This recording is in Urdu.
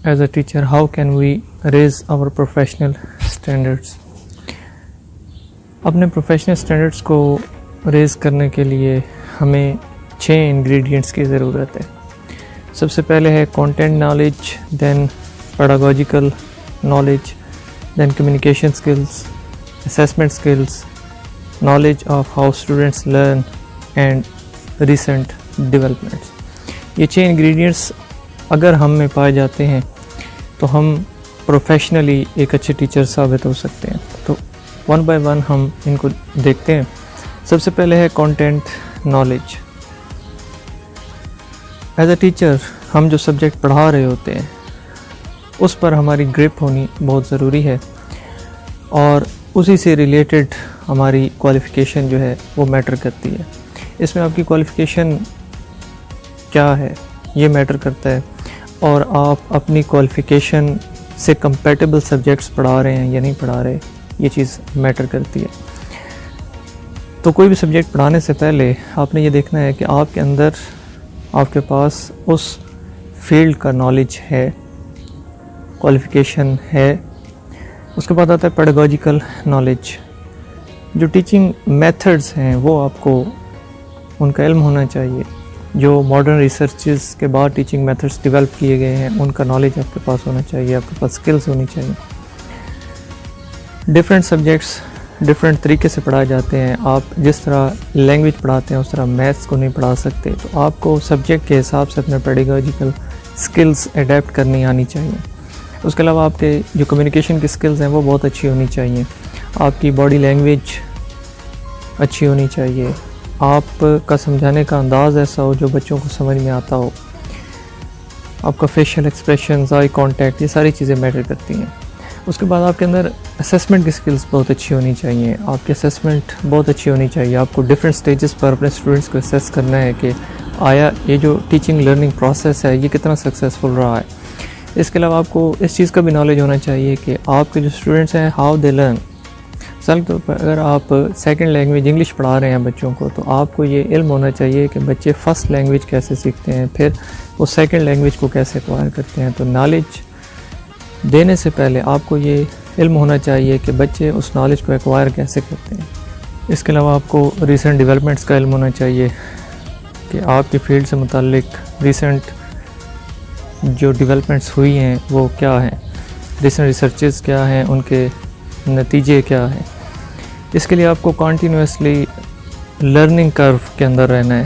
As a teacher, how can we raise our professional standards? اپنے پروفیشنل اسٹینڈرڈس کو ریز کرنے کے لیے ہمیں 6 انگریڈینٹس کی ضرورت ہے. سب سے پہلے ہے content knowledge, then pedagogical knowledge, then communication skills, assessment skills, knowledge of how students learn and recent developments. یہ 6 انگریڈینٹس اگر ہم میں پائے جاتے ہیں تو ہم پروفیشنلی ایک اچھے ٹیچر ثابت ہو سکتے ہیں. تو 1 بائی 1 ہم ان کو دیکھتے ہیں. سب سے پہلے ہے content knowledge. As a teacher ہم جو سبجیکٹ پڑھا رہے ہوتے ہیں اس پر ہماری گرپ ہونی بہت ضروری ہے، اور اسی سے ریلیٹڈ ہماری کوالیفیکیشن جو ہے وہ میٹر کرتی ہے. اس میں آپ کی کوالیفیکیشن کیا ہے یہ میٹر کرتا ہے، اور آپ اپنی کوالیفیکیشن سے کمپیٹیبل سبجیکٹس پڑھا رہے ہیں یا نہیں پڑھا رہے، یہ چیز میٹر کرتی ہے. تو کوئی بھی سبجیکٹ پڑھانے سے پہلے آپ نے یہ دیکھنا ہے کہ آپ کے اندر، آپ کے پاس اس فیلڈ کا نالج ہے، کوالیفیکیشن ہے. اس کے بعد آتا ہے پیڈاگوجیکل نالج. جو ٹیچنگ میتھڈز ہیں وہ آپ کو ان کا علم ہونا چاہیے. جو ماڈرن ریسرچز کے بعد ٹیچنگ میتھڈز ڈیولپ کیے گئے ہیں ان کا نالج آپ کے پاس ہونا چاہیے، آپ کے پاس سکلز ہونی چاہیے. ڈفرینٹ سبجیکٹس ڈفرینٹ طریقے سے پڑھائے جاتے ہیں. آپ جس طرح لینگویج پڑھاتے ہیں اس طرح میتھس کو نہیں پڑھا سکتے. تو آپ کو سبجیکٹ کے حساب سے اپنے پیڈاگوجیکل سکلز اڈیپٹ کرنی آنی چاہیے. اس کے علاوہ آپ کے جو کمیونیکیشن کی سکلز ہیں وہ بہت اچھی ہونی چاہیے. آپ کی باڈی لینگویج اچھی ہونی چاہیے. آپ کا سمجھانے کا انداز ایسا ہو جو بچوں کو سمجھ میں آتا ہو. آپ کا فیشل ایکسپریشنز، آئی کانٹیکٹ، یہ ساری چیزیں میٹر کرتی ہیں. اس کے بعد آپ کے اندر اسیسمنٹ کی سکلز بہت اچھی ہونی چاہیے. آپ کی اسیسمنٹ بہت اچھی ہونی چاہیے. آپ کو ڈفرینٹ سٹیجز پر اپنے اسٹوڈنٹس کو اسیس کرنا ہے کہ آیا یہ جو ٹیچنگ لرننگ پروسیس ہے یہ کتنا سکسیزفل رہا ہے. اس کے علاوہ آپ کو اس چیز کا بھی نالج ہونا چاہیے کہ آپ کے جو اسٹوڈنٹس ہیں ہاؤ دے لرن. مثال کے طور پر اگر آپ سیکنڈ لینگویج انگلش پڑھا رہے ہیں بچوں کو تو آپ کو یہ علم ہونا چاہیے کہ بچے فرسٹ لینگویج کیسے سیکھتے ہیں، پھر وہ سیکنڈ لینگویج کو کیسے ایکوائر کرتے ہیں. تو نالج دینے سے پہلے آپ کو یہ علم ہونا چاہیے کہ بچے اس نالج کو ایکوائر کیسے کرتے ہیں. اس کے علاوہ آپ کو ریسنٹ ڈیولپمنٹس کا علم ہونا چاہیے کہ آپ کی فیلڈ سے متعلق ریسنٹ جو ڈیولپمنٹس ہوئی ہیں وہ کیا ہیں، ریسنٹ ریسرچز کیا ہیں، ان کے نتیجے کیا ہیں. اس کے لیے آپ کو کنٹینیوسلی لرننگ کرو کے اندر رہنا ہے.